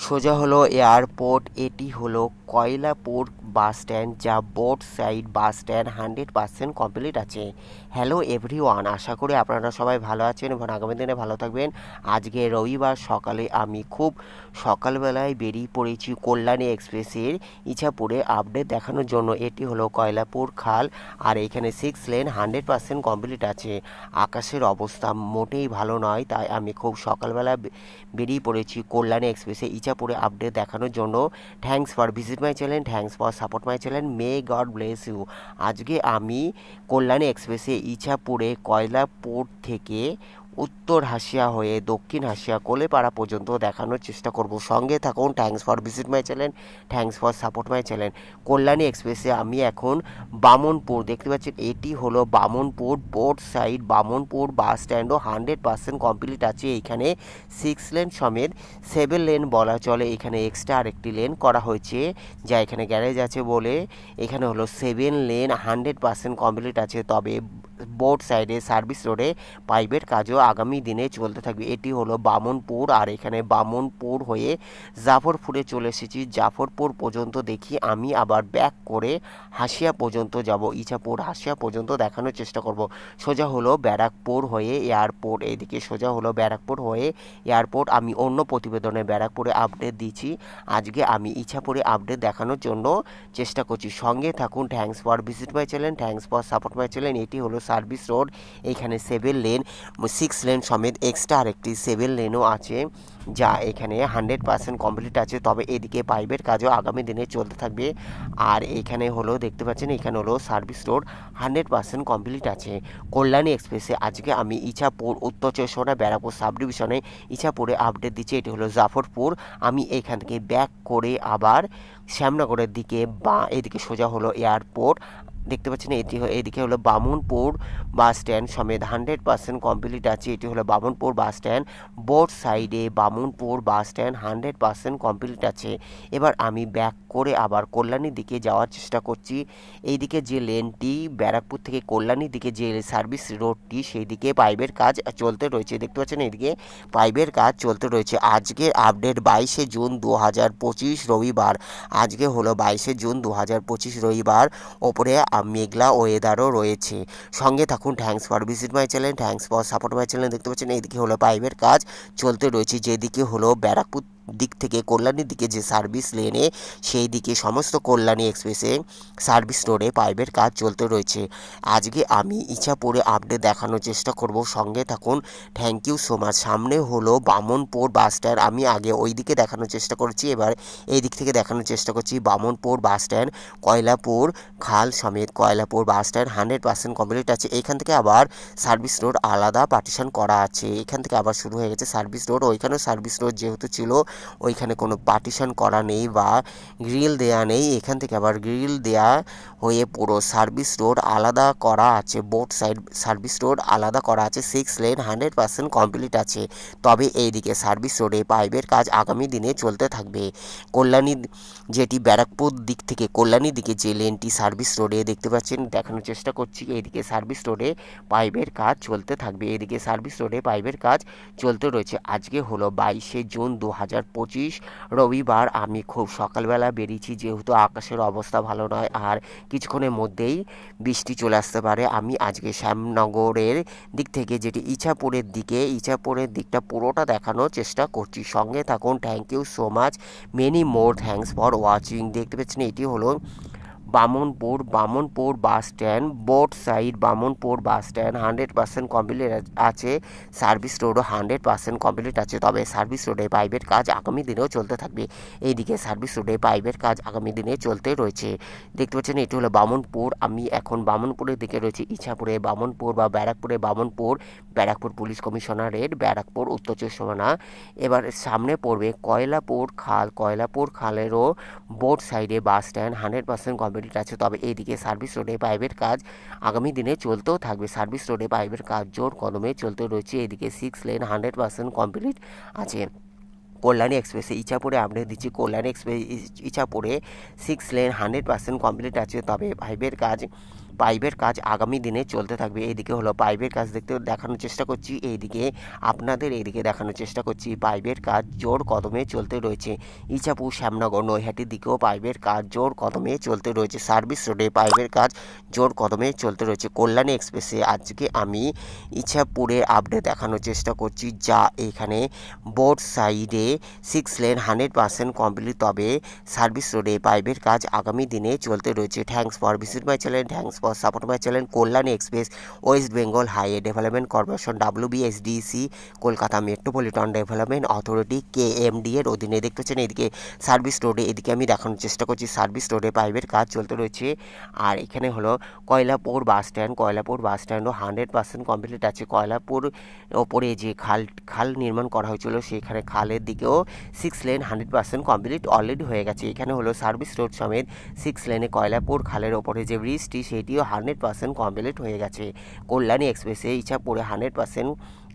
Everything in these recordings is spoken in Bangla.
সোজা হলো এয়ারপোর্ট। এটি হলো কয়লাপুর বাস স্ট্যান্ড, যা বোথ সাইড বাস স্ট্যান্ড 100% কমপ্লিট আছে। হ্যালো এভরিওয়ান, আশা করি আপনারা সবাই ভালো আছেন এবং আগামী দিনে ভালো থাকবেন। আজকে রবিবার সকালে আমি খুব সকালবেলায় বেরিয়ে পড়েছি কল্যাণী এক্সপ্রেসের ইছাপুরে আপডেট দেখানোর জন্য। এটি হলো কয়লাপুর খাল, আর এখানে 6 লেন 100% কমপ্লিট আছে। আকাশের অবস্থা মোটেই ভালো নয়, তাই আমি খুব সকালবেলা বেরিয়ে পড়েছি কল্যাণী এক্সপ্রেসে ইছাপুরে আপডেট দেখানোর জন্য। Thanks for visit my channel, thanks for support my channel, may God bless you. আজকে আমি কল্যাণী এক্সপ্রেসে ইছাপুরে কয়লাপুর থেকে উত্তর হাসিয়া হয়ে দক্ষিণ হাসিয়া কোলেপাড়া পর্যন্ত দেখানোর চেষ্টা করব। সঙ্গে থাকুন। Thanks for visit my channel, thanks for support my channel. Kalyani এক্সপ্রেসে আমি এখন বামনপুর দেখতে পাচ্ছেন, এটি হলো বামনপুর বোর্ড সাইড। বামনপুর বাস স্ট্যান্ডও 100% কমপ্লিট আছে। এখানে 6 লেন সমেত 7 লেন বলা চলে। এখানে এক্সট্রা আরেকটি লেন করা হয়েছে, যা এখানে গ্যারেজ আছে বলে এখানে হলো 7 লেন 100% কমপ্লিট আছে। তবে বোর্ড সাইডে সার্ভিস রোডে পাইপের কাজও আগামী দিনে চলতে থাকবে। এটি হলো বামনপুর, আর এখানে বামনপুর হয়ে জাফরপুরে চলে এসেছি। জাফরপুর পর্যন্ত দেখি আমি আবার ব্যাক করে হাসিয়া পর্যন্ত যাব। ইছাপুর হাসিয়া পর্যন্ত দেখানোর চেষ্টা করব। সোজা হলো ব্যারাকপুর হয়ে এয়ারপোর্ট, এইদিকে সোজা হলো ব্যারাকপুর হয়ে এয়ারপোর্ট। আমি অন্য প্রতিবেদনে ব্যারাকপুরে আপডেট দিচ্ছি, আজকে আমি ইছাপুরে আপডেট দেখানোর জন্য চেষ্টা করছি। সঙ্গে থাকুন। Thanks for visit my channel, thanks for support my channel. এটি হলো সার্ভিস রোড। এখানে 7 লেন 6 লেন সমেত এক্সট্রা আরেকটি 7 লেনও আছে, যা এখানে 100% কমপ্লিট আছে। তবে এদিকে পাইপের কাজও আগামী দিনে চলতে থাকবে। আর এখানে হলো দেখতে পাচ্ছেন, এখানে হলো সার্ভিস রোড 100% কমপ্লিট আছে। কল্যাণী এক্সপ্রেসে আজকে আমি ইছাপুর উত্তর 24 ব্যারাকপুর সাব ডিভিশনে ইছাপুরে আপডেট দিচ্ছি। এটি হলো জাফরপুর। আমি এখান থেকে ব্যাক করে আবার শ্যামনগরের দিকে বা এদিকে সোজা হলো এয়ারপোর্ট দেখতে পাচ্ছেন। এদিকে হলো বামনপুর বাস স্ট্যান্ড সমেত 100% কমপ্লিট আছে। এটি হলো বামনপুর বাস স্ট্যান্ড। বোর্ড সাইডে বামনপুর বাস স্ট্যান্ড 100% কমপ্লিট আছে। এবার আমি ব্যাক করে আবার কল্যাণীর দিকে যাওয়ার চেষ্টা করছি। এইদিকে যে লেনটি ব্যারাকপুর থেকে কল্যাণীর দিকে যে সার্ভিস রোডটি, সেই দিকে পাইপের কাজ চলতে রয়েছে। দেখতে পাচ্ছেন এইদিকে পাইপের কাজ চলতে রয়েছে। আজকের আপডেট 22 জুন 2025 রবিবার। আজকে হলো 22 জুন 2025 রবিবার। ওপরে মেঘলা ওয়েদারও রয়েছে। সঙ্গে থাকুন। Thanks for visit my channel, thanks for support my channel. দেখতে পাচ্ছেন এইদিকে হলো পাইপের কাজ চলতে রয়েছে। যেদিকে হলো ব্যারাকপুর দিক থেকে কল্যাণীর দিকে যে সার্ভিস লেনে, সেই দিকে সমস্ত কল্যাণী এক্সপ্রেসে সার্ভিস রোডে পাইপের কাজ চলতে রয়েছে। আজকে আমি ইছাপুরে আপডেট দেখানোর চেষ্টা করব। সঙ্গে থাকুন। Thank you so much. সামনে হলো বামনপুর বাস স্ট্যান্ড। আমি আগে ওই দিকে দেখানোর চেষ্টা করছি, এবার এই দিক থেকে দেখানোর চেষ্টা করছি। বামনপুর বাস স্ট্যান্ড কয়লাপুর খাল সমেত কয়লাপুর বাস স্ট্যান্ড 100% কমপ্লিট আছে। এখান থেকে আবার সার্ভিস রোড আলাদা পার্টিশন করা আছে। এখান থেকে আবার শুরু হয়ে গেছে সার্ভিস রোড। ওইখানেও সার্ভিস রোড যেহেতু ছিল, ওইখানে কোনো পার্টিশন করা নেই বা গ্রিল দেয়া নেই। এখান থেকে আবার গ্রিল দেয়া হয়ে পুরো সার্ভিস রোড আলাদা করা আছে। বোথ সাইড সার্ভিস রোড আলাদা করা আছে। 6 লেন 100% কমপ্লিট আছে। তবে এইদিকে সার্ভিস রোডে পাইপের কাজ আগামী দিনে চলতে থাকবে। কল্যাণী যেটি ব্যারাকপুর দিক থেকে কল্যাণীর দিকে যে লেনটি সার্ভিস রোডে দেখতে পাচ্ছেন, দেখানোর চেষ্টা করছি। এইদিকে সার্ভিস রোডে পাইপের কাজ চলতে থাকবে। এদিকে সার্ভিস রোডে পাইপের কাজ চলতে রয়েছে। আজকে হলো 22 জুন 2025 রবিবার। আমি খুব সকালবেলা বেরিয়েছি, যেহেতু আকাশের অবস্থা ভালো নয় আর কিছুক্ষণের মধ্যেই বৃষ্টি চলে আসতে পারে। আমি আজকে শ্যামনগরের দিক থেকে যেটি ইছাপুরের দিকটা পুরোটা দেখানোর চেষ্টা করছি। সঙ্গে থাকুন। Thank you so much, many more thanks for watching. দেখতে পাচ্ছেন এটি হলো Bamanpur bus stand. Board side Bamanpur bus stand 100% complete আছে। সার্ভিস রোডও 100% কমপ্লিট আছে। তবে সার্ভিস রোডে পাইপের কাজ আগামী দিনেও চলতে থাকবে। এইদিকে সার্ভিস রোডে পাইপের কাজ আগামী দিনে চলতে রয়েছে। দেখতে পাচ্ছেন এটি হলো বামনপুর। আমি এখন বামনপুরের দিকে রয়েছে ইছাপুরে বামনপুর বা ব্যারাকপুরে ব্যারাকপুর পুলিশ কমিশনারেট ব্যারাকপুর উত্তর 24 পরগনা। এবার সামনে পড়বে কয়লাপুর খালেরও বোর্ড সাইডে বাস স্ট্যান্ড 100% কমপ্লিট আছে। তবে এইদিকে সার্ভিস রোডে পাইপের কাজ আগামী দিনে চলতেও থাকবে। সার্ভিস রোডে পাইপের কাজ জোর কদমে চলতে রয়েছে। এদিকে 6 লেন 100% কমপ্লিট আছে। কল্যাণী এক্সপ্রেসে ইছাপুরে আপডেট দিচ্ছি। কল্যাণী এক্সপ্রেস ইছাপুরে 6 লেন 100% কমপ্লিট আছে। তবে পাইপের কাজ পাইপের কাজ আগামী দিনে চলতে থাকবে। এইদিকে হলো পাইপের কাজ দেখানোর চেষ্টা করছি, এইদিকে আপনাদের এইদিকে দেখানোর চেষ্টা করছি পাইপের কাজ জোর কদমে চলতে রয়েছে। ইছাপুর, শ্যামনগর, নৈহাটির দিকেও পাইপের কাজ জোর কদমে চলতে রয়েছে। সার্ভিস রোডে পাইপের কাজ জোর কদমে চলতে রয়েছে। কল্যাণী এক্সপ্রেসে আজকে আমি ইছাপুরের আপডেট দেখানোর চেষ্টা করছি, যা এখানে বোর্ড সাইডে 6 লেন 100% কমপ্লিট, তবে সার্ভিস রোডে পাইপের কাজ আগামী দিনে চলতে রয়েছে। Thanks for visit my channel, thanks for support my channel. Kalyani express West Bengal highway development corporation WBSDC Kolkata metropolitan development authority KMD এর অধীনে দেখতে পাচ্ছেন। এদিকে সার্ভিস রোডে এদিকে আমি দেখানোর চেষ্টা করছি সার্ভিস রোডে পাইপের কাজ চলতে রয়েছে। আর এখানে হলো কয়লাপুর বাস স্ট্যান্ড, কয়লাপুর বাস স্ট্যান্ডও 100% কমপ্লিট আছে। কয়লাপুর ওপরে যে খাল নির্মাণ করা হয়েছিল সেখানে খালের দিকেও 6 লেন 100% কমপ্লিট অলরেডি হয়ে গেছে। এখানে হলো সার্ভিস রোড সমেত 6 লেনে কয়লাপুর খালের ওপরে যে ব্রিজটি সেটিও 100% কমপ্লিট হয়ে গেছে। কল্যাণী এক্সপ্রেসে ইছাপুরে 100%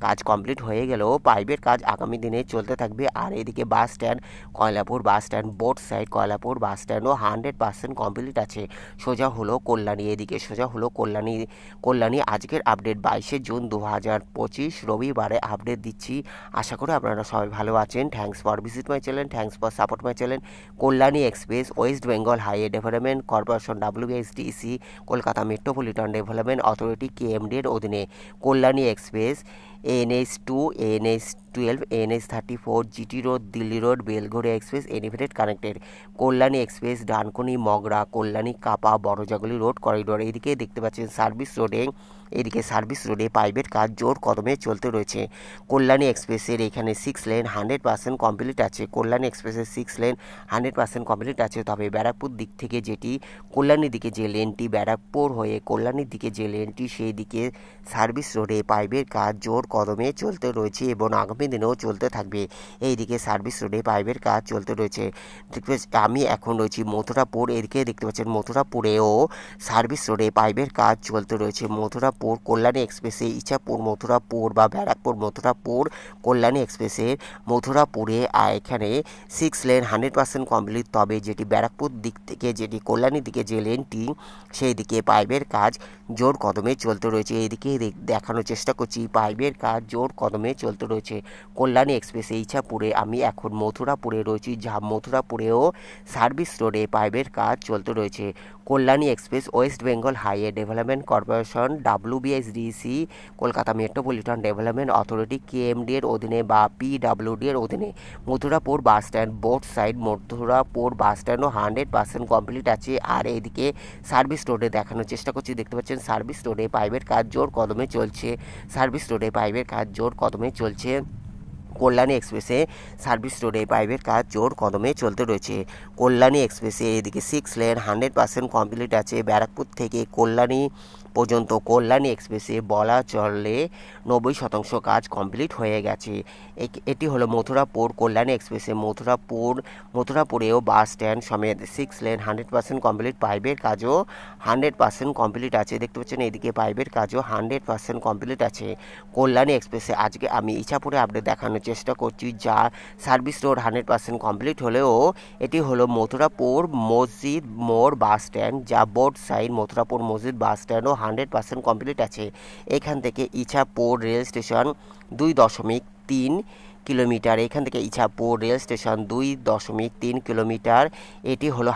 কাজ কমপ্লিট হয়ে গেলেও পাইপের কাজ আগামী দিনে চলতে থাকবে। আর এদিকে bus stand, Koylapur bus stand both side Koylapur bus স্ট্যান্ডও 100% কমপ্লিট আছে। সোজা হলো কল্যাণী, এদিকে সোজা হলো কল্যাণী আজকের আপডেট 22 জুন 2025 রবিবারে আপডেট দিচ্ছি। আশা করি আপনারা সবাই ভালো আছেন। Thanks for visit my channel, thanks for support my channel. Kalyani express West Bengal highway development corporation WBSDC Kolkata metropolitan development authority KMD এর অধীনে Kalyani express NH2, NH12, NH34 GT road, Delhi road, Belghoria express elevated connected. Kalyani express Dankuni, Mogra, Kalyani, Kapa, Barajaguli road corridor. এইদিকে দেখতে পাচ্ছেন সার্ভিস রোডে পাইপের কাজ জোর কদমে চলতে রয়েছে। কল্যাণী এক্সপ্রেসের এখানে 6 লেন 100% কমপ্লিট আছে। কল্যাণী এক্সপ্রেসের 6 লেন 100% কমপ্লিট আছে, তবে ব্যারাকপুর দিক থেকে যেটি কল্যাণীর দিকে যে লেনটি, ব্যারাকপুর হয়ে কল্যাণীর দিকে যে লেনটি, সেই দিকে সার্ভিস রোডে পাইপের কাজ জোর কদমে চলতে রয়েছে এবং আগামী দিনেও চলতে থাকবে। এইদিকে সার্ভিস রোডে পাইপের কাজ চলতে রয়েছে। আমি এখন রয়েছি মথুরাপুর, এদিকে দেখতে পাচ্ছেন মথুরাপুরেও সার্ভিস রোডে পাইপের কাজ চলতে রয়েছে। মথুরাপুর কল্যাণী এক্সপ্রেসে ইছাপুর মথুরাপুর বা ব্যারাকপুর মথুরাপুর কল্যাণী এক্সপ্রেসের মথুরাপুরে এখানে 6 লেন 100% কমপ্লিট, তবে যেটি ব্যারাকপুর দিক থেকে যেটি কল্যাণীর দিকে যে লেনটি সেই দিকে পাইপের কাজ জোর কদমে চলতে রয়েছে। এইদিকে দেখানোর চেষ্টা করছি পাইপের কাজ জোর কদমে চলতে রয়েছে। কল্যাণী এক্সপ্রেসে ইছাপুরে আমি এখন মথুরাপুরে রয়েছি, যা মথুরাপুরেও সার্ভিস রোডে পাইপের কাজ চলতে রয়েছে। Kalyani express West Bengal highway development corporation WBSDC Kolkata metropolitan development authority KMD এর অধীনে বা PWD এর অধীনে Mathurapur bus stand both side Mathurapur bus স্ট্যান্ডও 100% কমপ্লিট আছে। আর এইদিকে সার্ভিস রোডে দেখানোর চেষ্টা করছি, দেখতে পাচ্ছেন সার্ভিস রোডে পাইপের কাজ জোর কদমে চলছে। সার্ভিস রোডে পাইপের কাজ জোর কদমে চলছে। কল্যাণী এক্সপ্রেসে সার্ভিস রোডে পাইপের কাজ জোর কদমে চলতে রয়েছে। কল্যাণী এক্সপ্রেসে এদিকে 6 লেন 100% কমপ্লিট আছে। ব্যারাকপুর থেকে কল্যাণী পর্যন্ত কল্যাণী এক্সপ্রেসে বলা চলে 90% কাজ কমপ্লিট হয়ে গেছে। এটি হলো মথুরাপুর কল্যাণী এক্সপ্রেসে মথুরাপুরেও বাস স্ট্যান্ড সমেত 6 লেন 100% কমপ্লিট, পাইপের কাজও 100% কমপ্লিট আছে। দেখতে পাচ্ছেন এদিকে পাইপের কাজও 100% কমপ্লিট আছে। কল্যাণী এক্সপ্রেসে আজকে আমি ইছাপুরে আপডেট দেখানোর চেষ্টা করছি, যা সার্ভিস রোড 100% কমপ্লিট হলেও এটি হলো মথুরাপুর মসজিদ মোড় বাস স্ট্যান্ড, যা বোর্ড সাইড মথুরাপুর মসজিদ বাস স্ট্যান্ডও 100% কমপ্লিট আছে। এখান থেকে ইছাপুর রেল স্টেশন 2.3 কিলোমিটার। এখান থেকে ইছাপুর রেল স্টেশন 2.3 কিলোমিটার। এটি হলো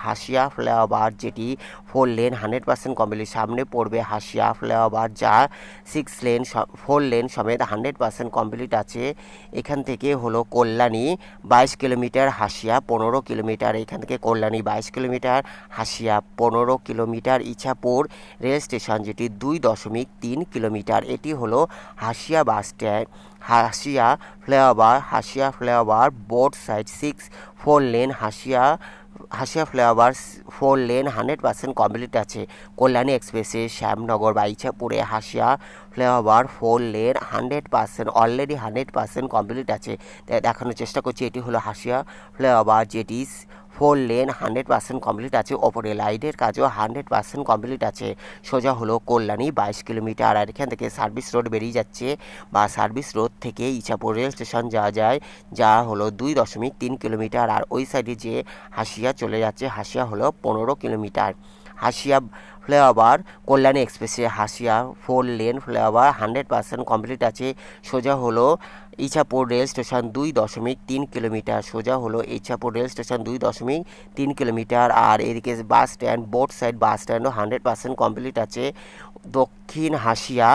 হাসিয়া ফ্লাইওভার, যেটি 4 লেন 100% কমপ্লিট। সামনে পড়বে হাসিয়া ফ্লাইওভার, যা 4 লেন সমেত 100% কমপ্লিট আছে। এখান থেকে হলো কল্যাণী 22 কিলোমিটার, হাসিয়া 15 কিলোমিটার। এখান থেকে কল্যাণী 22 কিলোমিটার, হাসিয়া 15 কিলোমিটার। ইছাপুর রেল স্টেশন যেটি 2.3 কিলোমিটার। এটি হলো হাসিয়া বাস স্ট্যান্ড, হাসিয়া ফ্লাইওভার বোর্ড সাইড 4 লেন হাসিয়া ফ্লাইওভার 4 লেন 100% কমপ্লিট আছে। কল্যাণী এক্সপ্রেসে শ্যামনগর বা ইছাপুরে হাসিয়া ফ্লাইওভার 4 লেন 100% অলরেডি 100% কমপ্লিট আছে। দেখানোর চেষ্টা করছি এটি হলো হাসিয়া ফ্লাইওভার, যেটি 4 লেন 100% কমপ্লিট আছে। ওপরে লাইটের কাজও 100% কমপ্লিট আছে। সোজা হলো কল্যাণী 22 কিলোমিটার। আর এখান থেকে সার্ভিস রোড বেরিয়ে যাচ্ছে বা সার্ভিস রোড থেকে ইছাপুর রেল স্টেশন যাওয়া যায়, যা হলো 2.3 কিলোমিটার। আর ওই সাইডে যে হাসিয়া চলে যাচ্ছে, হাসিয়া হলো 15 কিলোমিটার। হাসিয়া ফ্লাইওভার কল্যাণী এক্সপ্রেসে হাসিয়া 4 লেন ফ্লাইওভার 100% কমপ্লিট আছে। সোজা হলো ইছাপুর রেল স্টেশন 2.3 কিলোমিটার, সোজা হলো ইছাপুর রেল স্টেশন 2.3 কিলোমিটার। আর এদিকে বাস স্ট্যান্ড, বোথ সাইড বাস স্ট্যান্ডও 100% কমপ্লিট আছে। দক্ষিণ হাসিয়া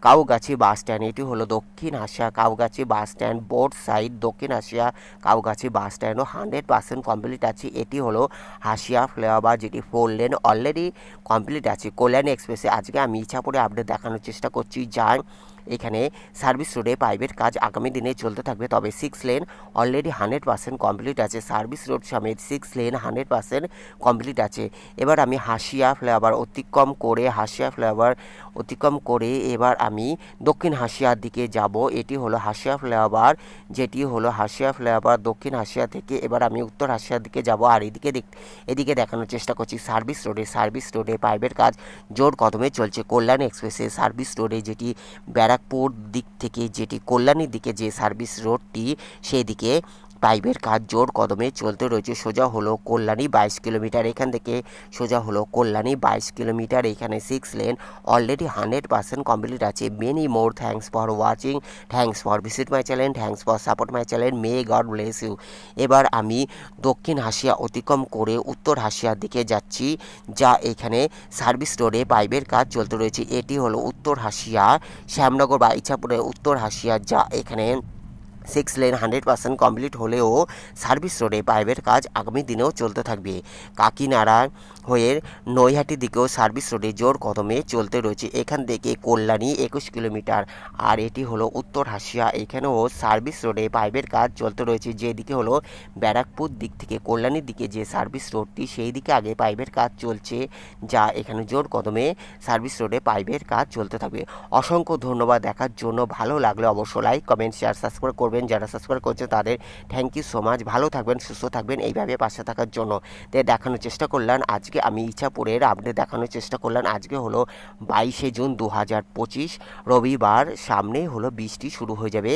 কাউগাছি বাস স্ট্যান্ড, এটি হলো দক্ষিণ হাসিয়া কাউগাছি বাস স্ট্যান্ড, বোথ সাইড দক্ষিণ হাসিয়া কাউগাছি বাস স্ট্যান্ডও 100% কমপ্লিট আছে। এটি হলো হাসিয়া ফ্লাইওভার, যেটি 4 লেন অলরেডি কমপ্লিট আছে। কল্যাণী এক্সপ্রেসে আজকে আমি ইছাপুরে আপডেট দেখানোর চেষ্টা করছি, যার এখানে সার্ভিস রোডে পাইপের কাজ আগামী দিনে চলতে থাকবে। তবে 6 লেন অলরেডি 100% কমপ্লিট আছে। সার্ভিস রোড সমেত 6 লেন 100% কমপ্লিট আছে। এবার আমি হাসিয়া ফ্লাইওভার অতিক্রম করে এবার আমি দক্ষিণ হাসিয়ার দিকে যাব। এটি হলো হাসিয়া ফ্লাইওভার, যেটি হলো হাসিয়া ফ্লাইওভার দক্ষিণ হাসিয়া থেকে এবার আমি উত্তর হাসিয়ার দিকে যাব। আর এদিকে দেখানোর চেষ্টা করছি সার্ভিস রোডে পাইপের কাজ জোর কদমে চলছে। কল্যাণী এক্সপ্রেসে সার্ভিস রোডে, যেটি ব্যারাকপুর দিক থেকে যেটি কল্যাণীর দিকে যে সার্ভিস রোডটি, সেই দিকে পাইপের কাজ জোর কদমে চলতে রয়েছে। সোজা হলো কল্যাণী 22 কিলোমিটার, এখান থেকে সোজা হলো কল্যাণী 22 কিলোমিটার। এখানে 6 লেন অলরেডি 100% কমপ্লিট আছে। Many more thanks for watching, thanks for visit my channel, thanks for support my channel, may God bless you. এবার আমি দক্ষিণ হাসিয়া অতিক্রম করে উত্তর হাসিয়ার দিকে যাচ্ছি, যা এখানে সার্ভিস রোডে পাইপের কাজ চলতে রয়েছে। এটি হলো উত্তর হাসিয়া শ্যামনগর বা ইছাপুরের উত্তর হাসিয়া, যা এখানে 6 লেন 100% কমপ্লিট হলেও সার্ভিস রোডে পাইপের কাজ আগামী দিনেও চলতে থাকবে। কাকিনাড়া হয়ে নৈহাটির দিকেও সার্ভিস রোডে জোর কদমে চলতে রয়েছে। এখান থেকে কল্যাণী 21 কিলোমিটার। আর এটি হলো উত্তর হাসিয়া, এখানেও সার্ভিস রোডে পাইপের কাজ চলতে রয়েছে। যেদিকে হলো ব্যারাকপুর দিক থেকে কল্যাণীর দিকে যে সার্ভিস রোডটি, সেই দিকে আগে পাইপের কাজ চলছে, যা এখানে জোর কদমে সার্ভিস রোডে পাইপের কাজ চলতে থাকবে। অসংখ্য ধন্যবাদ দেখার জন্য। ভালো লাগলে অবশ্যই লাইক, কমেন্ট, শেয়ার, সাবস্ক্রাইব করবেন। যারা সাবস্ক্রাইব করছে তাদের থ্যাংক ইউ সো মাচ। ভালো থাকবেন, সুস্থ থাকবেন, এইভাবে পাশে থাকার জন্য। দেখানোর চেষ্টা করলাম আজকে আমি ইছাপুরের আপডেট দেখানোর চেষ্টা করলাম। আজকে হলো 22শে জুন 2025 রবিবার, সামনে হলো বৃষ্টি শুরু হয়ে যাবে।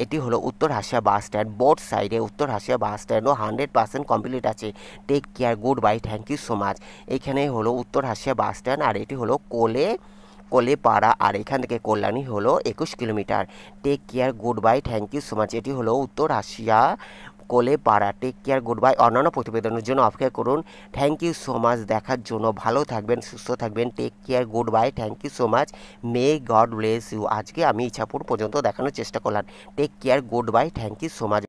এটি হলো উত্তর হাসিয়া বাস স্ট্যান্ড, বোথ সাইডে উত্তর হাসিয়া বাস স্ট্যান্ডও 100% কমপ্লিট আছে। Take care, good bye, thank you so much. এখানে হলো উত্তর হাসিয়া বাস স্ট্যান্ড, আর এটি হলো কোলেপাড়া, আর এখান থেকে কল্যাণী হলো 21 kilometre. Take care, good bye, thank you so much. এটি হলো উত্তর Hasia Kolepara. Take care, good bye. অন্যান্য প্রতিবেদনের জন্য অপেক্ষা করুন। থ্যাংক ইউ সো মাচ দেখার জন্য। ভালো থাকবেন, সুস্থ থাকবেন। Take care, good bye, thank you so much, may God bless you. আজকে আমি ইছাপুর পর্যন্ত দেখানোর চেষ্টা করলাম। Take care, good bye, thank you so much.